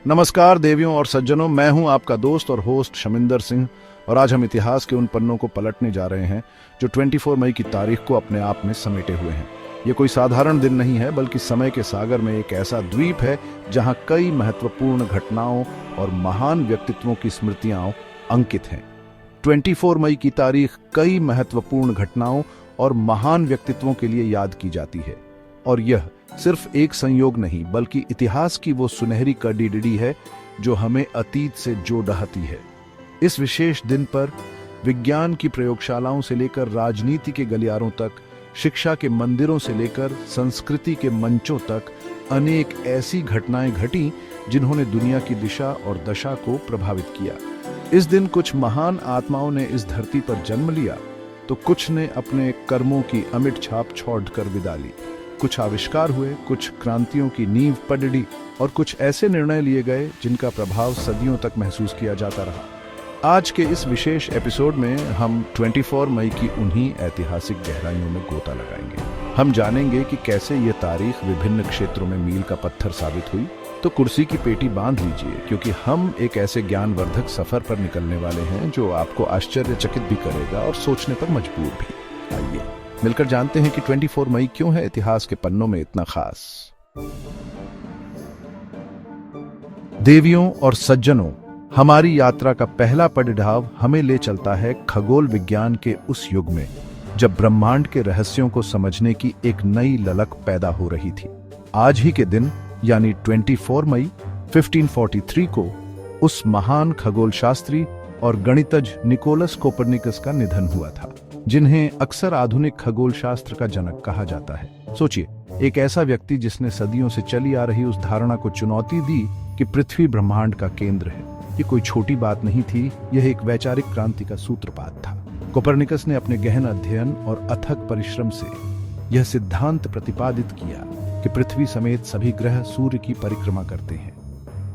नमस्कार देवियों और सज्जनों, मैं हूं आपका दोस्त और होस्ट शमिंदर सिंह। और आज हम इतिहास के उन पन्नों को पलटने जा रहे हैं जो 24 मई की तारीख को अपने आप में समेटे हुए हैं। ये कोई साधारण दिन नहीं है, बल्कि समय के सागर में एक ऐसा द्वीप है जहां कई महत्वपूर्ण घटनाओं और महान व्यक्तित्वों की स्मृतियां अंकित हैं। 24 मई की तारीख कई महत्वपूर्ण घटनाओं और महान व्यक्तित्वों के लिए याद की जाती है, और यह सिर्फ एक संयोग नहीं बल्कि इतिहास की वो सुनहरी कड़ी है जो हमें अतीत से जोड़ ढाती है। इस विशेष दिन पर विज्ञान की प्रयोगशालाओं से लेकर राजनीति के गलियारों तक, शिक्षा के मंदिरों से लेकर संस्कृति के मंचों तक अनेक ऐसी घटनाएं घटी जिन्होंने दुनिया की दिशा और दशा को प्रभावित किया। इस दिन कुछ महान आत्माओं ने इस धरती पर जन्म लिया, तो कुछ ने अपने कर्मों की अमिट छाप छोड़कर विदा ली। कुछ आविष्कार हुए, कुछ क्रांतियों की नींव पड़ी और कुछ ऐसे निर्णय लिए गए जिनका प्रभाव सदियों तक महसूस किया जाता रहा। आज के इस विशेष एपिसोड में हम 24 मई की उन्हीं ऐतिहासिक गहराइयों में गोता लगाएंगे। हम जानेंगे कि कैसे ये तारीख विभिन्न क्षेत्रों में मील का पत्थर साबित हुई। तो कुर्सी की पेटी बांध लीजिए, क्योंकि हम एक ऐसे ज्ञानवर्धक सफर पर निकलने वाले हैं जो आपको आश्चर्यचकित भी करेगा और सोचने पर मजबूर भी। आइए मिलकर जानते हैं कि 24 मई क्यों है इतिहास के पन्नों में इतना खास। देवियों और सज्जनों, हमारी यात्रा का पहला पड़ाव हमें ले चलता है खगोल विज्ञान के उस युग में जब ब्रह्मांड के रहस्यों को समझने की एक नई ललक पैदा हो रही थी। आज ही के दिन यानी 24 मई 1543 को उस महान खगोल शास्त्री और गणितज्ञ निकोलस कोपरनिकस का निधन हुआ था, जिन्हें अक्सर आधुनिक खगोल शास्त्र का जनक कहा जाता है। सोचिए, एक ऐसा व्यक्ति जिसने सदियों से चली आ रही उस धारणा को चुनौती दी कि पृथ्वी ब्रह्मांड का केंद्र है। ये कोई छोटी बात नहीं थी, यह एक वैचारिक क्रांति का सूत्रपात था। कोपरनिकस ने अपने गहन अध्ययन और अथक परिश्रम से यह सिद्धांत प्रतिपादित किया कि पृथ्वी समेत सभी ग्रह सूर्य की परिक्रमा करते हैं।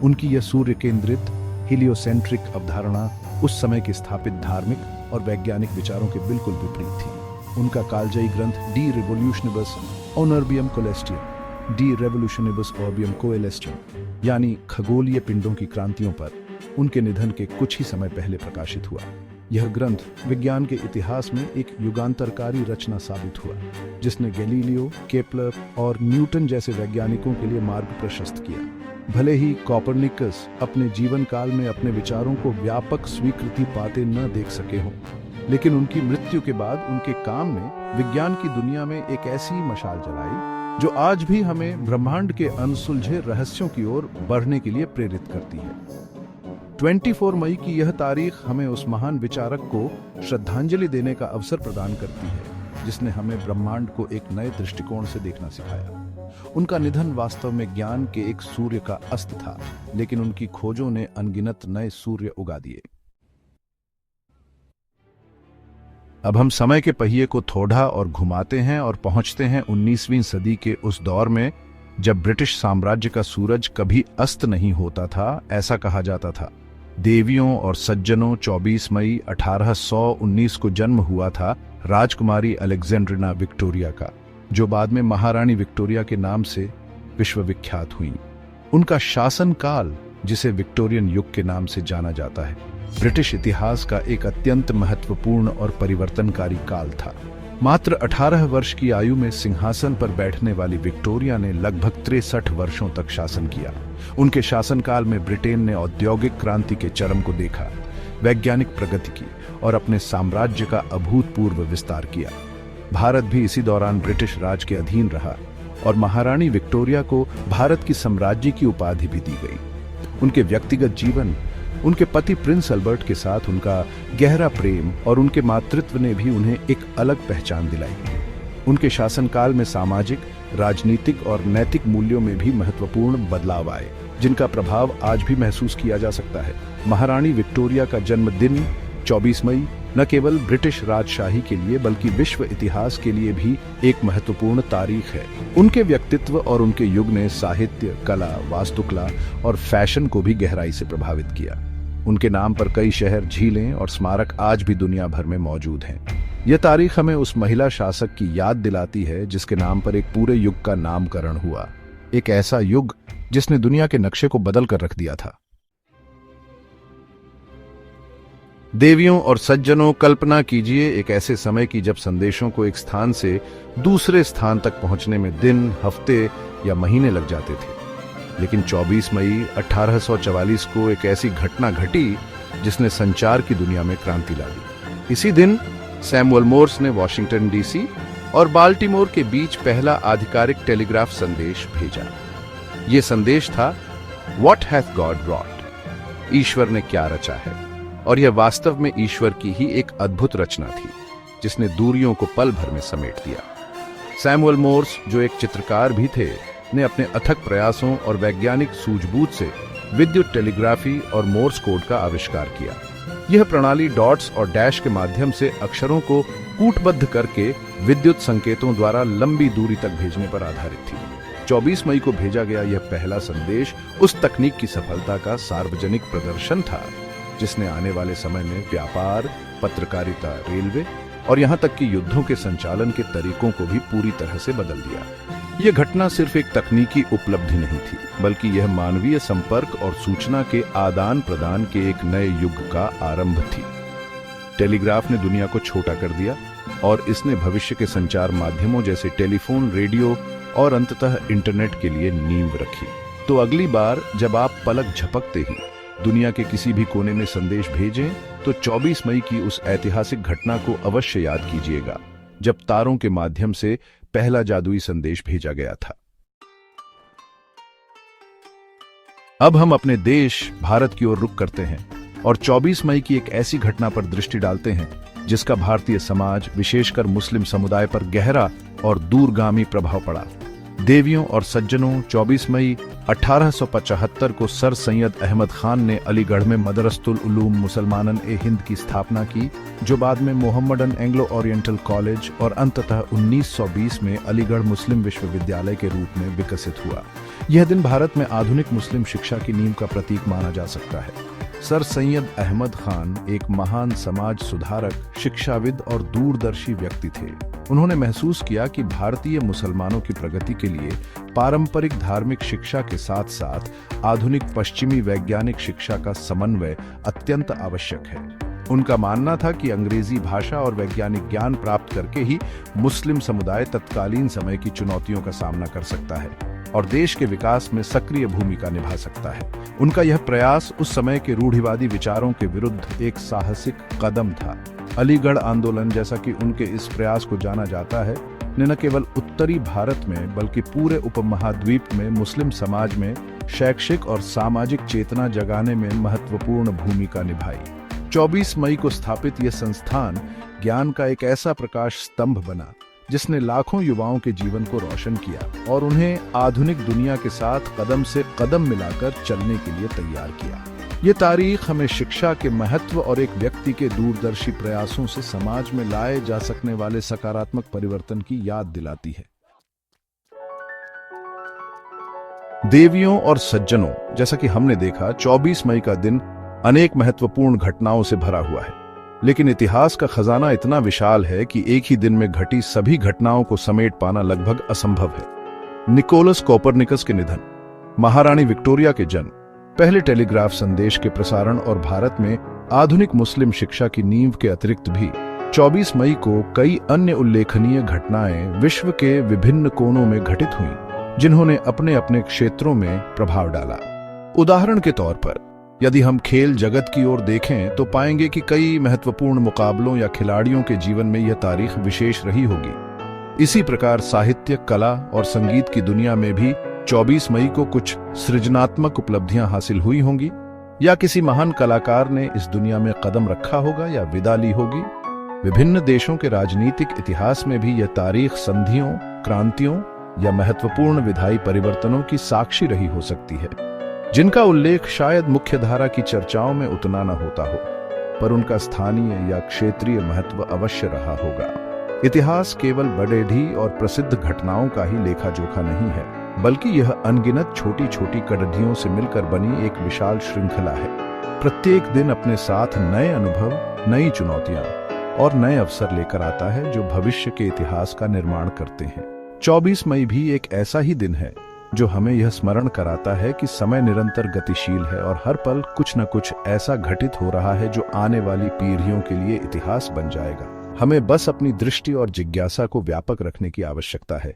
उनकी यह सूर्य केंद्रित हीलियोसेंट्रिक अवधारणा उस समय के स्थापित धार्मिक और वैज्ञानिक विचारों के बिल्कुल विपरीत थी। उनका कालजयी ग्रंथ डी रेवोल्यूशनिबस ऑनर्बियम कोलेस्टियम, डी रेवोल्यूशनिबस ऑर्बियम कोएलेस्टियम यानी खगोलीय पिंडों की क्रांतियों पर उनके निधन के कुछ ही समय पहले प्रकाशित हुआ। यह ग्रंथ विज्ञान के इतिहास में एक युगांतरकारी रचना साबित हुआ, जिसने गैलीलियो, केपलर और न्यूटन जैसे वैज्ञानिकों के लिए मार्ग प्रशस्त किया। भले ही कोपरनिकस अपने जीवन काल में अपने विचारों को व्यापक स्वीकृति पाते न देख सके हों, लेकिन उनकी मृत्यु के बाद उनके काम ने विज्ञान की दुनिया में एक ऐसी मशाल जलाई जो आज भी हमें ब्रह्मांड के अनसुलझे रहस्यों की ओर बढ़ने के लिए प्रेरित करती है। 24 मई की यह तारीख हमें उस महान विचारक को श्रद्धांजलि देने का अवसर प्रदान करती है, जिसने हमें ब्रह्मांड को एक नए दृष्टिकोण से देखना सिखाया। उनका निधन वास्तव में ज्ञान के एक सूर्य का अस्त था, लेकिन उनकी खोजों ने अनगिनत नए सूर्य उगा दिए। अब हम समय के पहिए को थोड़ा और घुमाते हैं और पहुंचते हैं 19वीं सदी के उस दौर में जब ब्रिटिश साम्राज्य का सूरज कभी अस्त नहीं होता था, ऐसा कहा जाता था। देवियों और सज्जनों, 24 मई 1819 को जन्म हुआ था राजकुमारी अलेक्जेंड्रिना विक्टोरिया का, जो बाद में महारानी विक्टोरिया के नाम से विश्वविख्यात हुई। उनका शासनकाल, जिसे विक्टोरियन युग के नाम से जाना जाता है, ब्रिटिश इतिहास का एक अत्यंत महत्वपूर्ण और परिवर्तनकारी काल था। मात्र 18 वर्ष की आयु में सिंहासन पर बैठने वाली विक्टोरिया ने लगभग 63 वर्षों तक शासन किया। उनके शासनकाल में ब्रिटेन ने औद्योगिक क्रांति के चरम को देखा, वैज्ञानिक प्रगति की और अपने साम्राज्य का अभूतपूर्व विस्तार किया। भारत भी इसी दौरान ब्रिटिश राज के अधीन रहा और महारानी विक्टोरिया को भारत की साम्राज्य की उपाधि भी दी गई। उनके व्यक्तिगत जीवन, उनके पति प्रिंस अल्बर्ट के साथ उनका गहरा प्रेम और उनके मातृत्व ने भी उन्हें एक अलग पहचान दिलाई। उनके शासनकाल में सामाजिक, राजनीतिक और नैतिक मूल्यों में भी महत्वपूर्ण बदलाव आए, जिनका प्रभाव आज भी महसूस किया जा सकता है। महारानी विक्टोरिया का जन्मदिन 24 मई न केवल ब्रिटिश राजशाही के लिए बल्कि विश्व इतिहास के लिए भी एक महत्वपूर्ण तारीख है। उनके व्यक्तित्व और उनके युग ने साहित्य, कला, वास्तुकला और फैशन को भी गहराई से प्रभावित किया। उनके नाम पर कई शहर, झीलें और स्मारक आज भी दुनिया भर में मौजूद हैं। यह तारीख हमें उस महिला शासक की याद दिलाती है जिसके नाम पर एक पूरे युग का नामकरण हुआ। एक ऐसा युग जिसने दुनिया के नक्शे को बदल कर रख दिया था। देवियों और सज्जनों, कल्पना कीजिए एक ऐसे समय की जब संदेशों को एक स्थान से दूसरे स्थान तक पहुंचने में दिन, हफ्ते या महीने लग जाते थे। लेकिन 24 मई 1844 को एक ऐसी घटना घटी जिसने संचार की दुनिया में क्रांति ला दी। इसी दिन सैमुअल मोर्स ने वॉशिंगटन डीसी और बाल्टीमोर के बीच पहला आधिकारिक टेलीग्राफ संदेश भेजा। यह संदेश था, व्हाट हैथ गॉड रॉट, ईश्वर ने क्या रचा है। और यह वास्तव में ईश्वर की ही एक अद्भुत रचना थी जिसने दूरियों को पल भर में समेट दिया। सैमुअल मोर्स, जो एक चित्रकार भी थे, ने अपने अथक प्रयासों और वैज्ञानिक सूझबूझ से विद्युत टेलीग्राफी और मोर्स कोड का आविष्कार किया। यह प्रणाली डॉट्स और डैश के माध्यम से अक्षरों को कूटबद्ध करके विद्युत संकेतों द्वारा लंबी दूरी तक भेजने पर आधारित थी। 24 मई को भेजा गया यह पहला संदेश उस तकनीक की सफलता का सार्वजनिक प्रदर्शन था जिसने आने वाले समय में व्यापार, पत्रकारिता, रेलवे और यहां तक कि युद्धों के संचालन के तरीकों को भी पूरी तरह से बदल दिया। यह घटना सिर्फ एक तकनीकी उपलब्धि नहीं थी, बल्कि यह मानवीय संपर्क और सूचना के आदान प्रदान के एक नए युग का आरंभ थी। टेलीग्राफ ने दुनिया को छोटा कर दिया और इसने भविष्य के संचार माध्यमों जैसे टेलीफोन, रेडियो और अंततः इंटरनेट के लिए नींव रखी। तो अगली बार जब आप पलक झपकते ही दुनिया के किसी भी कोने में संदेश भेजें तो 24 मई की उस ऐतिहासिक घटना को अवश्य याद कीजिएगा जब तारों के माध्यम से पहला जादुई संदेश भेजा गया था। अब हम अपने देश भारत की ओर रुख करते हैं और 24 मई की एक ऐसी घटना पर दृष्टि डालते हैं जिसका भारतीय समाज, विशेषकर मुस्लिम समुदाय पर गहरा और दूरगामी प्रभाव पड़ा। देवियों और सज्जनों, 24 मई 1875 को सर सैयद अहमद खान ने अलीगढ़ में मदरसतुल उलूम मुसलमानन ए हिंद की स्थापना की, जो बाद में मोहम्मडन एंग्लो ओरिएंटल कॉलेज और अंततः 1920 में अलीगढ़ मुस्लिम विश्वविद्यालय के रूप में विकसित हुआ। यह दिन भारत में आधुनिक मुस्लिम शिक्षा की नींव का प्रतीक माना जा सकता है। सर सैयद अहमद खान एक महान समाज सुधारक, शिक्षाविद और दूरदर्शी व्यक्ति थे। उन्होंने महसूस किया कि भारतीय मुसलमानों की प्रगति के लिए पारंपरिक धार्मिक शिक्षा के साथ साथ आधुनिक पश्चिमी वैज्ञानिक शिक्षा का समन्वय अत्यंत आवश्यक है। उनका मानना था कि अंग्रेजी भाषा और वैज्ञानिक ज्ञान प्राप्त करके ही मुस्लिम समुदाय तत्कालीन समय की चुनौतियों का सामना कर सकता है और देश के विकास में सक्रिय भूमिका निभा सकता है। उनका यह प्रयास उस समय के रूढ़िवादी विचारों के विरुद्ध एक साहसिक कदम था। अलीगढ़ आंदोलन, जैसा कि उनके इस प्रयास को जाना जाता है, ने न केवल उत्तरी भारत में बल्कि पूरे उपमहाद्वीप में मुस्लिम समाज में शैक्षिक और सामाजिक चेतना जगाने में महत्वपूर्ण भूमिका निभाई। 24 मई को स्थापित यह संस्थान ज्ञान का एक ऐसा प्रकाश स्तंभ बना जिसने लाखों युवाओं के जीवन को रोशन किया और उन्हें आधुनिक दुनिया के साथ कदम से कदम मिलाकर चलने के लिए तैयार किया। ये तारीख हमें शिक्षा के महत्व और एक व्यक्ति के दूरदर्शी प्रयासों से समाज में लाए जा सकने वाले सकारात्मक परिवर्तन की याद दिलाती है। देवियों और सज्जनों, जैसा कि हमने देखा, 24 मई का दिन अनेक महत्वपूर्ण घटनाओं से भरा हुआ है, लेकिन इतिहास का खजाना इतना विशाल है कि एक ही दिन में घटी सभी घटनाओं को समेट पाना लगभग असंभव है। निकोलस कोपरनिकस के निधन, महारानी विक्टोरिया के जन्म, पहले टेलीग्राफ संदेश के प्रसारण और भारत में आधुनिक मुस्लिम शिक्षा की नींव के अतिरिक्त भी 24 मई को कई अन्य उल्लेखनीय घटनाएं विश्व के विभिन्न कोनों में घटित हुईं, जिन्होंने अपने अपने क्षेत्रों में प्रभाव डाला। उदाहरण के तौर पर यदि हम खेल जगत की ओर देखें तो पाएंगे कि कई महत्वपूर्ण मुकाबलों या खिलाड़ियों के जीवन में यह तारीख विशेष रही होगी। इसी प्रकार साहित्य, कला और संगीत की दुनिया में भी 24 मई को कुछ सृजनात्मक उपलब्धियां हासिल हुई होंगी, या किसी महान कलाकार ने इस दुनिया में कदम रखा होगा या विदा ली होगी। विभिन्न देशों के राजनीतिक इतिहास में भी यह तारीख संधियों, क्रांतियों या महत्वपूर्ण विधायी परिवर्तनों की साक्षी रही हो सकती है, जिनका उल्लेख शायद मुख्यधारा की चर्चाओं में उतना न होता हो, पर उनका स्थानीय या क्षेत्रीय महत्व अवश्य रहा होगा। इतिहास केवल बड़ेढी और प्रसिद्ध घटनाओं का ही लेखा जोखा नहीं है, बल्कि यह अनगिनत छोटी छोटी कड़ियों से मिलकर बनी एक विशाल श्रृंखला है। प्रत्येक दिन अपने साथ नए अनुभव, नई चुनौतियां और नए अवसर लेकर आता है जो भविष्य के इतिहास का निर्माण करते हैं। 24 मई भी एक ऐसा ही दिन है जो हमें यह स्मरण कराता है कि समय निरंतर गतिशील है और हर पल कुछ न कुछ ऐसा घटित हो रहा है जो आने वाली पीढ़ियों के लिए इतिहास बन जाएगा। हमें बस अपनी दृष्टि और जिज्ञासा को व्यापक रखने की आवश्यकता है।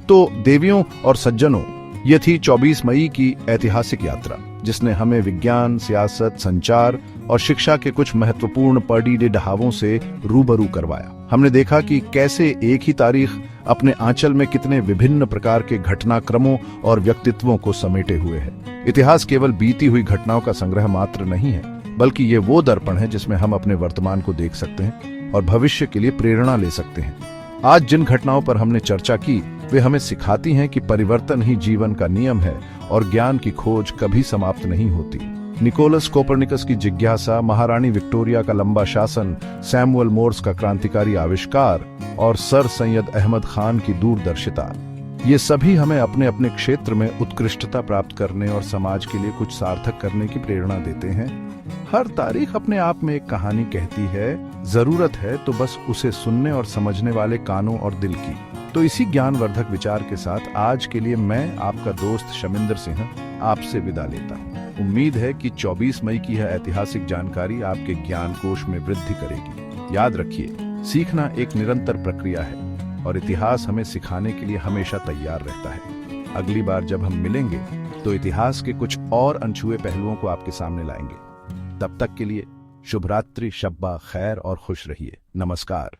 तो देवियों और सज्जनों, ये थी 24 मई की ऐतिहासिक यात्रा, जिसने हमें विज्ञान, सियासत, संचार और शिक्षा के कुछ महत्वपूर्ण पड़ीदारों से रूबरू करवाया। हमने देखा कि कैसे एक ही तारीख अपने आंचल में कितने विभिन्न प्रकार के घटनाक्रमों और व्यक्तित्वों को समेटे हुए है। इतिहास केवल बीती हुई घटनाओं का संग्रह मात्र नहीं है, बल्कि ये वो दर्पण है जिसमें हम अपने वर्तमान को देख सकते हैं और भविष्य के लिए प्रेरणा ले सकते हैं। आज जिन घटनाओं पर हमने चर्चा की, वे हमें सिखाती हैं कि परिवर्तन ही जीवन का नियम है और ज्ञान की खोज कभी समाप्त नहीं होती। निकोलस कोपरनिकस की जिज्ञासा, महारानी विक्टोरिया का लंबा शासन, सैमुअल मोर्स का क्रांतिकारी आविष्कार और सर सैयद अहमद खान की दूरदर्शिता, ये सभी हमें अपने अपने क्षेत्र में उत्कृष्टता प्राप्त करने और समाज के लिए कुछ सार्थक करने की प्रेरणा देते हैं। हर तारीख अपने आप में एक कहानी कहती है। जरूरत है तो बस उसे सुनने और समझने वाले कानों और दिल की। तो इसी ज्ञानवर्धक विचार के साथ आज के लिए मैं आपका दोस्त शमिंदर सिंह आपसे विदा लेता हूँ। उम्मीद है कि 24 मई की यह ऐतिहासिक जानकारी आपके ज्ञान कोश में वृद्धि करेगी। याद रखिए, सीखना एक निरंतर प्रक्रिया है और इतिहास हमें सिखाने के लिए हमेशा तैयार रहता है। अगली बार जब हम मिलेंगे तो इतिहास के कुछ और अनछुए पहलुओं को आपके सामने लाएंगे। तब तक के लिए शुभ रात्रि, शब्बा खैर और खुश रहिए। नमस्कार।